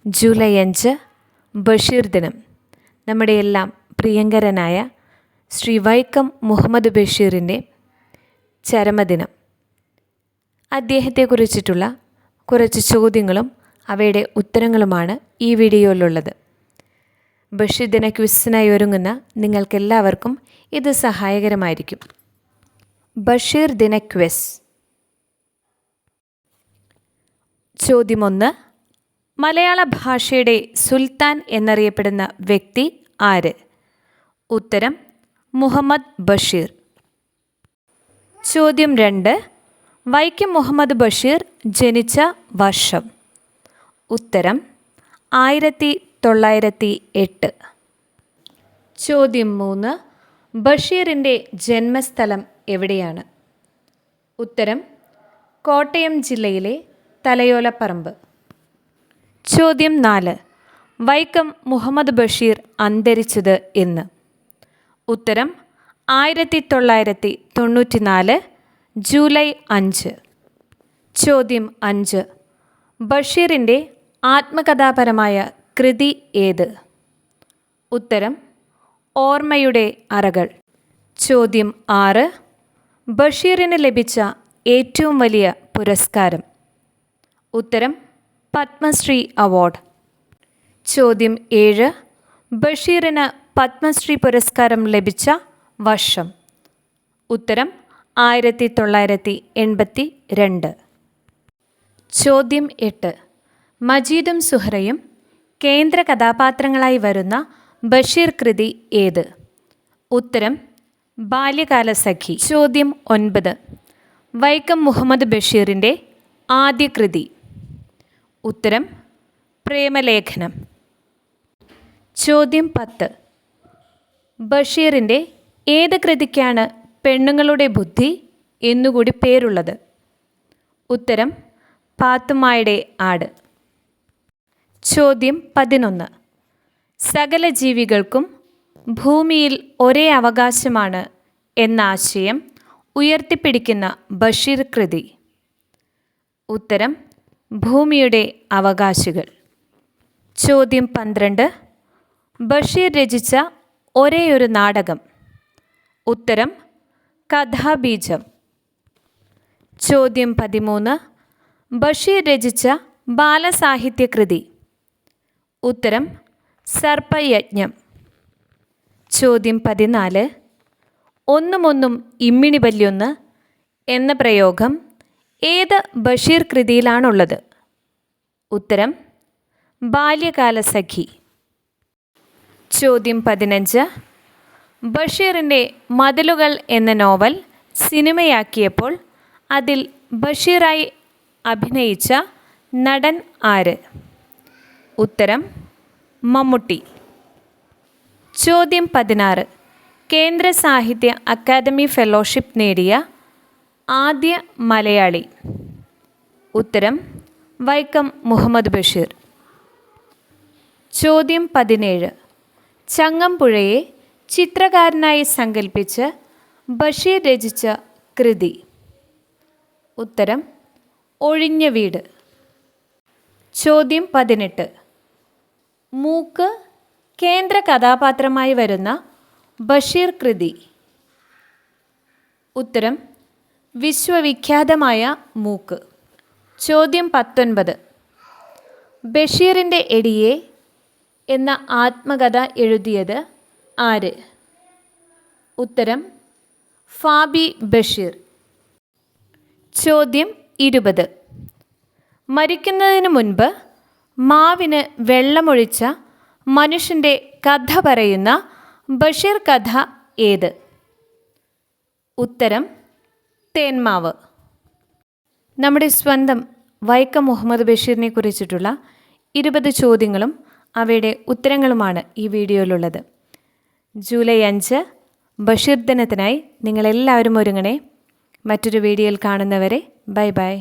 July 5 Basheer ദിനം. നമ്മുടെ എല്ലാം പ്രിയങ്കരനായ ശ്രീ വൈക്കം മുഹമ്മദ് ബഷീറിൻ്റെ ചരമദിനം. അദ്ദേഹത്തെക്കുറിച്ചിട്ടുള്ള കുറച്ച് ചോദ്യങ്ങളും അവയുടെ ഉത്തരങ്ങളുമാണ് ഈ വീഡിയോയിലുള്ളത്. ബഷീർ ദിന ക്വിസിനായി ഒരുങ്ങുന്ന നിങ്ങൾക്കെല്ലാവർക്കും ഇത് സഹായകരമായിരിക്കും. ബഷീർ ദിന ക്വിസ്. ചോദ്യം 1. മലയാള ഭാഷയുടെ സുൽത്താൻ എന്നറിയപ്പെടുന്ന വ്യക്തി ആര്? ഉത്തരം മുഹമ്മദ് ബഷീർ. ചോദ്യം 2. വൈക്കം മുഹമ്മദ് ബഷീർ ജനിച്ച വർഷം? ഉത്തരം 1908. ചോദ്യം 3. ബഷീറിൻ്റെ ജന്മസ്ഥലം എവിടെയാണ്? ഉത്തരം കോട്ടയം ജില്ലയിലെ തലയോലപ്പറമ്പ്. ചോദ്യം 4. വൈക്കം മുഹമ്മദ് ബഷീർ അന്തരിച്ചത് എന്ന്? ഉത്തരം 1994 ജൂലൈ 5. ചോദ്യം 5. ബഷീറിൻ്റെ ആത്മകഥാപരമായ കൃതി ഏത്? ഉത്തരം ഓർമ്മയുടെ അറകൾ. ചോദ്യം 6. ബഷീറിന് ലഭിച്ച ഏറ്റവും വലിയ പുരസ്കാരം? ഉത്തരം പത്മശ്രീ അവാർഡ്. ചോദ്യം 7. ബഷീറിന് പത്മശ്രീ പുരസ്കാരം ലഭിച്ച വർഷം? ഉത്തരം 1982. ചോദ്യം 8. മജീദും സുഹറയും കേന്ദ്ര കഥാപാത്രങ്ങളായി വരുന്ന ബഷീർ കൃതി ഏത്? ഉത്തരം ബാല്യകാലസഖി. ചോദ്യം 9. വൈക്കം മുഹമ്മദ് ബഷീറിൻ്റെ ആദ്യ കൃതി? ഉത്തരം പ്രേമലേഖനം. ചോദ്യം 10. ബഷീറിൻ്റെ ഏത് കൃതിക്കാണ് പെണ്ണുങ്ങളുടെ ബുദ്ധി എന്നുകൂടി പേരുള്ളത്? ഉത്തരം പാത്തുമ്മയുടെ ആട്. ചോദ്യം 11. സകല ജീവികൾക്കും ഭൂമിയിൽ ഒരേ അവകാശമാണ് എന്ന ആശയം ഉയർത്തിപ്പിടിക്കുന്ന ബഷീർ കൃതി? ഉത്തരം ഭൂമിയുടെ അവകാശികൾ. ചോദ്യം 12. ബഷീർ രചിച്ച ഒരേയൊരു നാടകം? ഉത്തരം കഥാബീജം. ചോദ്യം 13. ബഷീർ രചിച്ച ബാലസാഹിത്യകൃതി? ഉത്തരം സർപ്പയജ്ഞം. ചോദ്യം 14. ഒന്നുമൊന്നും ഇമ്മിണി വല്യൊന്ന് എന്ന പ്രയോഗം ഏത് ബഷീർ കൃതിയിലാണുള്ളത്? ഉത്തരം ബാല്യകാലസഖി. ചോദ്യം 15. ബഷീറിൻ്റെ മതിലുകൾ എന്ന നോവൽ സിനിമയാക്കിയപ്പോൾ അതിൽ ബഷീറായി അഭിനയിച്ച നടൻ ആര്? ഉത്തരം മമ്മൂട്ടി. ചോദ്യം 16. കേന്ദ്ര സാഹിത്യ അക്കാദമി ഫെലോഷിപ്പ് നേടിയ ആദ്യ മലയാളി? ഉത്തരം വൈക്കം മുഹമ്മദ് ബഷീർ. ചോദ്യം 17. ചങ്ങമ്പുഴയെ ചിത്രകാരനായി സങ്കല്പിച്ച് ബഷീർ രചിച്ച കൃതി? ഉത്തരം ഒഴിഞ്ഞ വീട്. ചോദ്യം 18. മൂക്ക് കേന്ദ്ര കഥാപാത്രമായി വരുന്ന ബഷീർ കൃതി? ഉത്തരം വിശ്വവിഖ്യാതമായ മൂക്ക്. ചോദ്യം 19. ബഷീറിൻ്റെ എടിയെ എന്ന ആത്മകഥ എഴുതിയത് ആര്? ഉത്തരം ഫാബി ബഷീർ. ചോദ്യം 20. മരിക്കുന്നതിന് മുൻപ് മാവിന് വെള്ളമൊഴിച്ച മനുഷ്യൻ്റെ കഥ പറയുന്ന ബഷീർ കഥ ഏത്? ഉത്തരം തേന്മാവ്. നമ്മുടെ സ്വന്തം വൈക്കം മുഹമ്മദ് ബഷീറിനെ കുറിച്ചിട്ടുള്ള 20 ചോദ്യങ്ങളും അവയുടെ ഉത്തരങ്ങളുമാണ് ഈ വീഡിയോയിലുള്ളത്. ജൂലൈ 5 ബഷീർ ദിനത്തിനായി നിങ്ങളെല്ലാവരും ഒരുങ്ങണേ. മറ്റൊരു വീഡിയോയിൽ കാണുന്നവരെ ബൈ ബൈ.